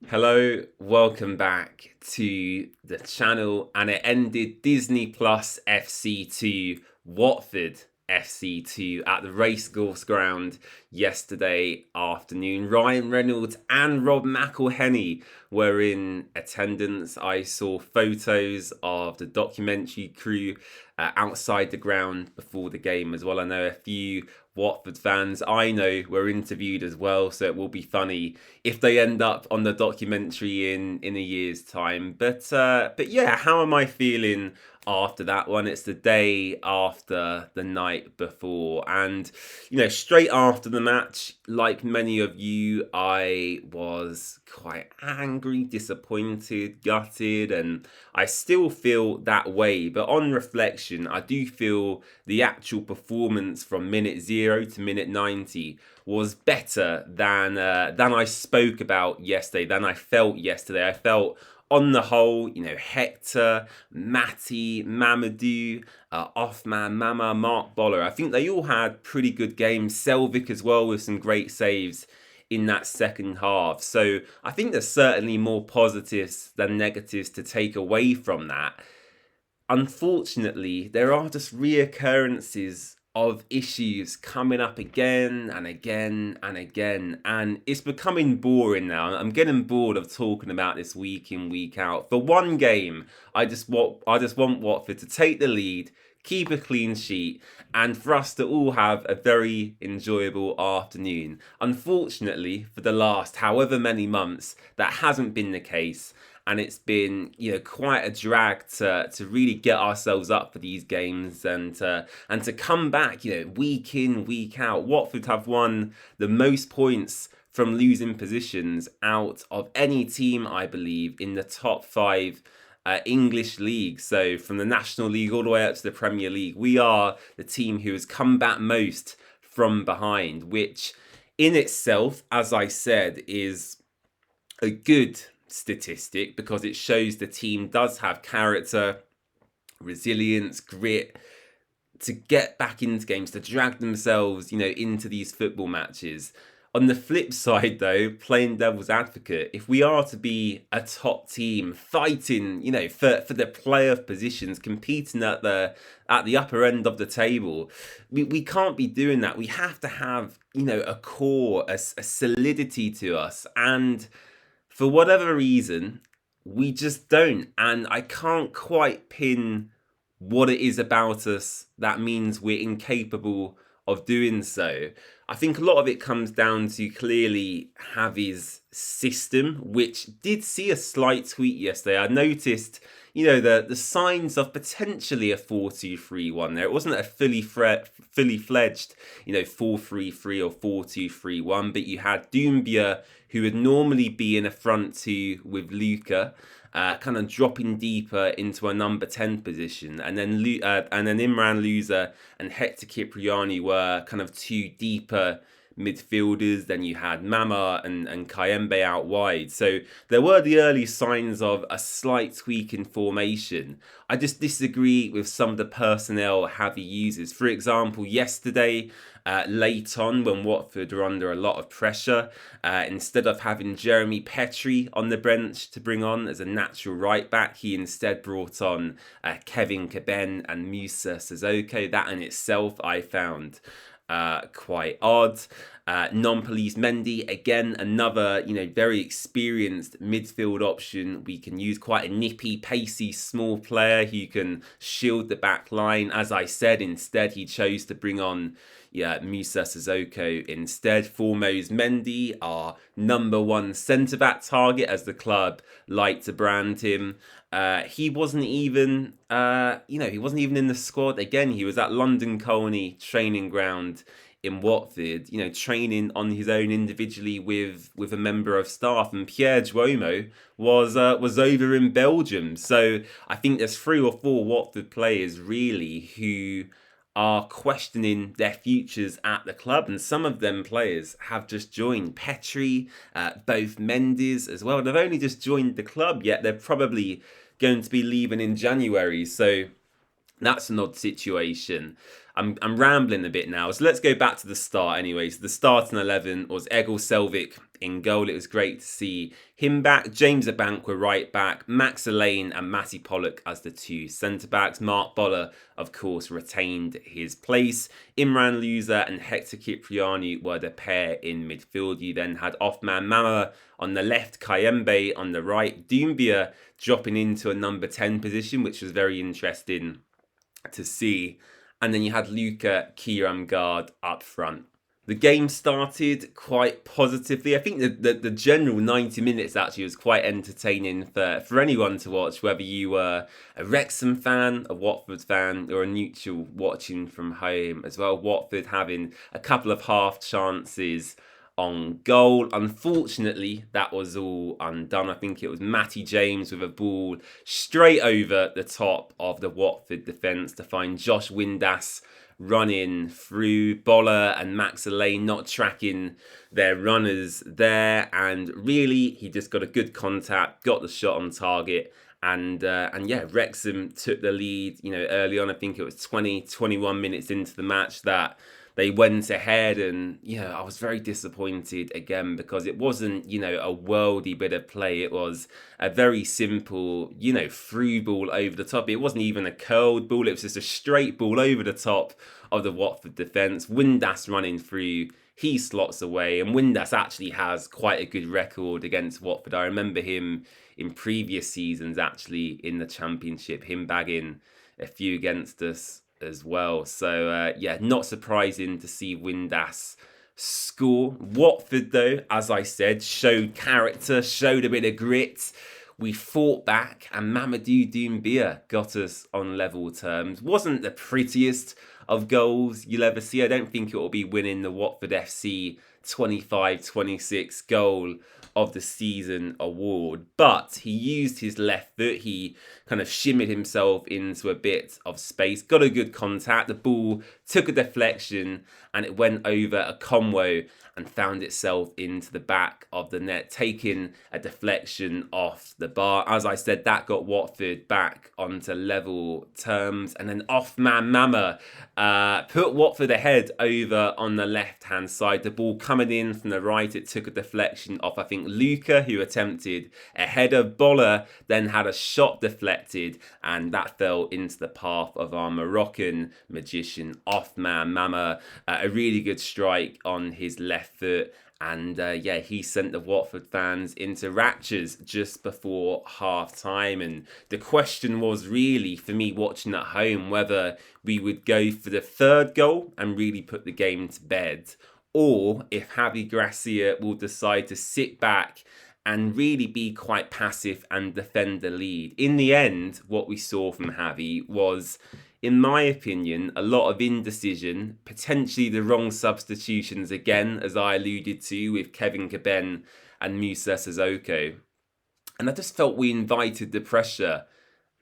Hello, welcome back to the channel. And it ended Disney Plus FC2 Watford FC2 at the Racecourse Ground yesterday afternoon. Ryan Reynolds and Rob McElhenney were in attendance. I saw photos of the documentary crew outside the ground before the game as well. I know a few Watford fans I know were interviewed as well, so it will be funny if they end up on the documentary in a year's time. But yeah, how am I feeling after that one? It's the day after the night before, and straight after the match, like many of you, I was quite angry, disappointed, gutted, and I still feel that way. But on reflection, I do feel the actual performance from minute 0 to minute 90 was better than I spoke about yesterday, than I felt yesterday. I felt on the whole, Hector, Matty, Mamadou, Offman, Mama, Mark Boller, I think they all had pretty good games. Selvik as well with some great saves in that second half. So I think there's certainly more positives than negatives to take away from that. Unfortunately, there are just reoccurrences of issues coming up again and again and again, and it's becoming boring now. I'm getting bored of talking about this week in, week out. For one game, I just want Watford to take the lead, keep a clean sheet, and for us to all have a very enjoyable afternoon. Unfortunately, for the last however many months, that hasn't been the case. And it's been, quite a drag to really get ourselves up for these games and to come back, week in, week out. Watford have won the most points from losing positions out of any team, I believe, in the top 5 English leagues. So from the National League all the way up to the Premier League, we are the team who has come back most from behind, which in itself, as I said, is a good statistic because it shows the team does have character, resilience, grit to get back into games, to drag themselves, into these football matches. On the flip side, though, playing devil's advocate, if we are to be a top team fighting, for the playoff positions, competing at the upper end of the table, we can't be doing that. We have to have, a core, a solidity to us, and for whatever reason, we just don't. And I can't quite pin what it is about us that means we're incapable of doing so. I think a lot of it comes down to clearly Javi's system, which did see a slight tweak yesterday. I noticed, the signs of potentially a 4-2-3-1 there. It wasn't a fully fledged, 4-3-3 or 4-2-3-1, but you had Doumbia, who would normally be in a front two with Luca, kind of dropping deeper into a number 10 position, and then Imran Louza and Hector Cipriani were kind of two deeper midfielders. Then you had Mama and Kayembe out wide. So there were the early signs of a slight tweak in formation. I just disagree with some of the personnel Javi uses. For example, yesterday, late on when Watford were under a lot of pressure, instead of having Jeremy Petrie on the bench to bring on as a natural right back, he instead brought on Kevin Caben and Musa Sissoko. That in itself I found quite odd. Non-police Mendy, again, another, very experienced midfield option we can use. Quite a nippy, pacey, small player who can shield the back line. As I said, instead, he chose to bring on Musa Sissoko instead. Formos Mendy, our number 1 centre-back target, as the club like to brand him. He wasn't even, he wasn't even in the squad. Again, he was at London Colney training ground in Watford, training on his own individually with a member of staff. And Pierre Duomo was over in Belgium. So I think there's 3 or 4 Watford players really who are questioning their futures at the club, and some of them players have just joined. Petrie, both Mendes as well. They've only just joined the club, yet they're probably going to be leaving in January. So That's an odd situation. I'm rambling a bit now, so let's go back to the start. Anyways, the starting 11 was Egil Selvik in goal. It was great to see him back. James Abank were right back. Max Elaine and Matty Pollock as the two centre backs. Mark Boller, of course, retained his place. Imran Loser and Hector Cipriani were the pair in midfield. You then had Othman Mama on the left, Kayembe on the right, Doumbia dropping into a number 10 position, which was very interesting to see. And then you had Luca Kiramgard up front. The game started quite positively. I think the general 90 minutes actually was quite entertaining for anyone to watch, whether you were a Wrexham fan, a Watford fan, or a neutral watching from home as well. Watford having a couple of half chances on goal. Unfortunately, that was all undone. I think it was Matty James with a ball straight over the top of the Watford defence to find Josh Windass running through. Boller and Max Elaine not tracking their runners there, and really he just got a good contact, got the shot on target. And yeah, Wrexham took the lead, early on. I think it was 21 minutes into the match that they went ahead, and I was very disappointed again because it wasn't, a worldy bit of play. It was a very simple, through ball over the top. It wasn't even a curled ball. It was just a straight ball over the top of the Watford defence. Windass running through. He slots away, and Windass actually has quite a good record against Watford. I remember him in previous seasons, actually, in the Championship, him bagging a few against us as well. So yeah, not surprising to see Windass score. Watford, though, as I said, showed character, showed a bit of grit. We fought back, and Mamadou Doumbia got us on level terms. Wasn't the prettiest of goals you'll ever see. I don't think it will be winning the Watford FC 25-26 goal of the season award, but he used his left foot. He kind of shimmied himself into a bit of space, got a good contact. The ball took a deflection and it went over a Conwo and found itself into the back of the net, taking a deflection off the bar. As I said, that got Watford back onto level terms. And then Othman Mama put Watford ahead over on the left-hand side. The ball coming in from the right, it took a deflection off, I think, Luca, who attempted a header. Boller then had a shot deflected, and that fell into the path of our Moroccan magician, Othman Mama. A really good strike on his left foot, and yeah, he sent the Watford fans into raptures just before half time. And the question was really, for me watching at home, whether we would go for the third goal and really put the game to bed, or if Javi Gracia will decide to sit back and really be quite passive and defend the lead. In the end, what we saw from Javi was, in my opinion, a lot of indecision, potentially the wrong substitutions again, as I alluded to with Kevin Caben and Musa Sissoko. And I just felt we invited the pressure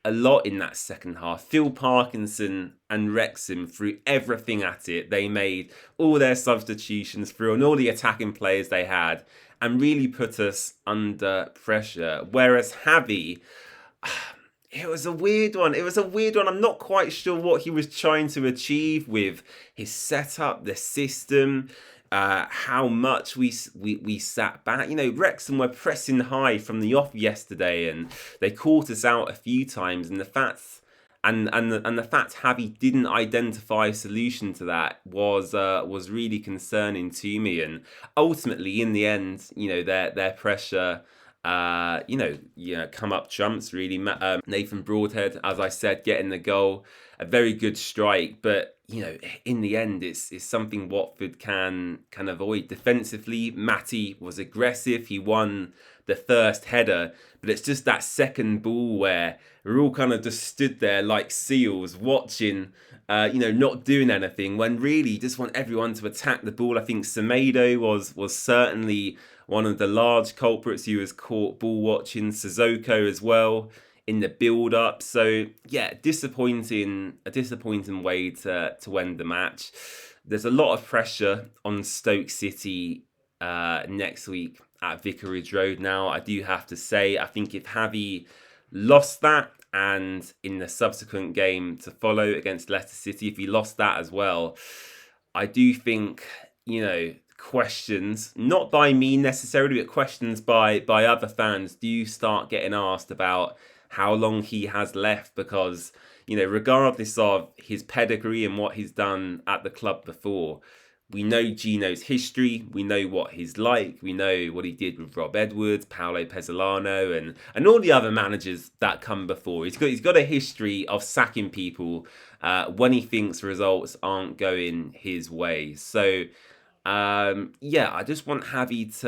a lot in that second half. Phil Parkinson and Wrexham threw everything at it. They made all their substitutions through and all the attacking players they had and really put us under pressure. Whereas Javi, it was a weird one. I'm not quite sure what he was trying to achieve with his setup, the system, how much we sat back. Wrexham were pressing high from the off yesterday, and they caught us out a few times. And the fact Javi didn't identify a solution to that was really concerning to me. And ultimately, in the end, their pressure, come up trumps really. Nathan Broadhead, as I said, getting the goal, a very good strike, but in the end, it's something Watford can avoid defensively. Matty was aggressive. He won the first header, but it's just that second ball where we're all kind of just stood there like seals watching, not doing anything, when really you just want everyone to attack the ball. I think Semedo was certainly one of the large culprits who was caught ball watching. Sissoko as well in the build-up. So yeah, a disappointing way to end the match. There's a lot of pressure on Stoke City next week at Vicarage Road. Now, I do have to say, I think if Javi lost that and in the subsequent game to follow against Leicester City, if he lost that as well, I do think, questions, not by me necessarily, but questions by other fans do start getting asked about how long he has left, because, regardless of his pedigree and what he's done at the club before, we know Gino's history. We know what he's like. We know what he did with Rob Edwards, Paolo Pezzolano, and all the other managers that come before. He's got a history of sacking people when he thinks results aren't going his way. So I just want Javi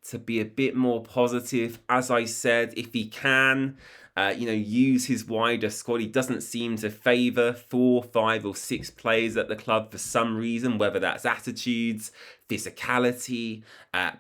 to be a bit more positive. As I said, if he can, use his wider squad. He doesn't seem to favour 4, 5 or 6 players at the club for some reason, whether that's attitudes, physicality,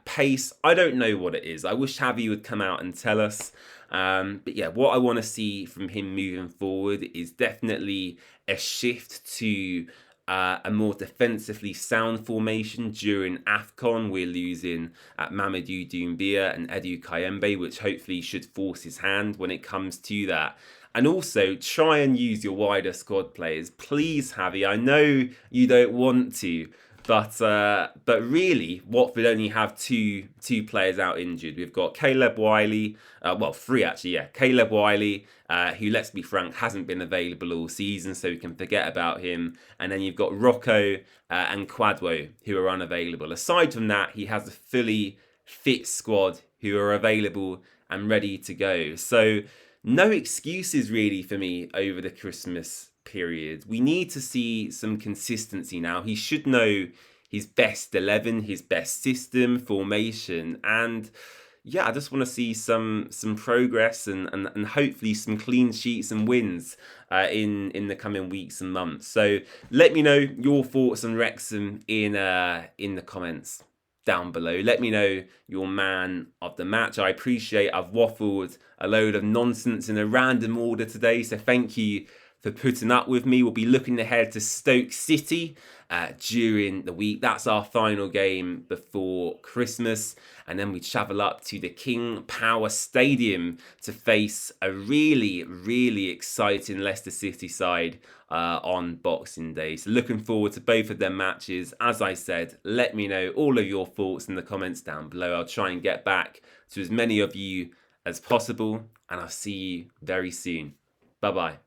pace. I don't know what it is. I wish Javi would come out and tell us. What I want to see from him moving forward is definitely a shift to a more defensively sound formation. During AFCON, we're losing Mamadou Doumbia and Edu Kayembe, which hopefully should force his hand when it comes to that. And also, try and use your wider squad players. Please, Javi, I know you don't want to, but really, Watford only have two players out injured. We've got Caleb Wiley, 3 actually, yeah. Caleb Wiley, who, let's be frank, hasn't been available all season, so we can forget about him. And then you've got Rocco and Quadwo, who are unavailable. Aside from that, he has a fully fit squad who are available and ready to go. So no excuses really for me over the Christmas period. We need to see some consistency now. He should know his best 11, his best system, formation, and I just want to see some progress and hopefully some clean sheets and wins in the coming weeks and months. So let me know your thoughts on Wrexham in the comments down below. Let me know your man of the match. I appreciate I've waffled a load of nonsense in a random order today, so thank you for putting up with me. We'll be looking ahead to Stoke City during the week. That's our final game before Christmas. And then we travel up to the King Power Stadium to face a really, really exciting Leicester City side on Boxing Day. So looking forward to both of their matches. As I said, let me know all of your thoughts in the comments down below. I'll try and get back to as many of you as possible. And I'll see you very soon. Bye-bye.